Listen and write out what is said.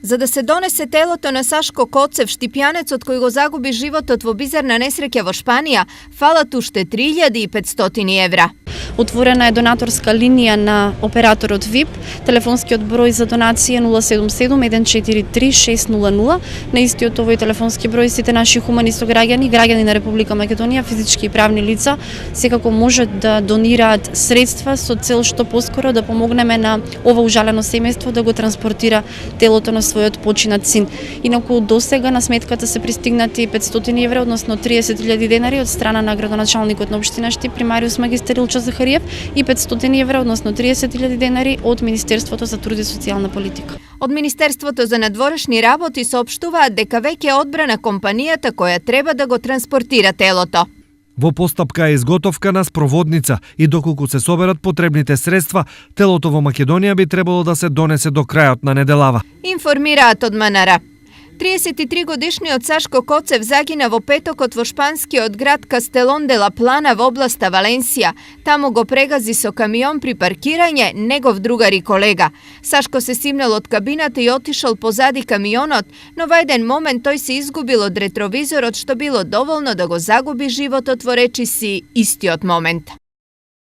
За да се донесе телото на Сашко Коцев, штипјанецот кој го загуби животот во бизарна несреќа во Шпанија, фалат уште 3500 евра. Отворена е донаторска линија на операторот ВИП. Телефонскиот број за донација 077 143 600. На истиот овој телефонски број сите наши хумани сограѓани, граѓани на Република Македонија, физички и правни лица, секако можат да донираат средства со цел што поскоро да помогнеме на ова ужалено семејство да го транспортира телото на својот починат син. Инаку досега на сметката се пристигнати 500 евра, односно 30.000 денари од страна на градоначалникот на општина Штип, примариус магистер Илчо Захариев, и 500 евра, односно 30.000 денари од Министерството за труд и социјална политика. Од Министерството за надворешни работи соопштуваат дека веќе е одбрана компанијата која треба да го транспортира телото. Во постапка е изготовка на спроводница и доколку се соберат потребните средства, телото во Македонија би требало да се донесе до крајот на неделава. Информираат од МНР. 33-годишниот Сашко Коцев загина во петокот во шпанскиот град Кастелон де ла Плана во областа Валенсија. Таму го прегази со камион при паркирање негов другар и колега. Сашко се симнал од кабината и отишол позади камионот, но во еден момент тој се изгубил од ретровизорот, што било доволно да го загуби животот во речиси истиот момент.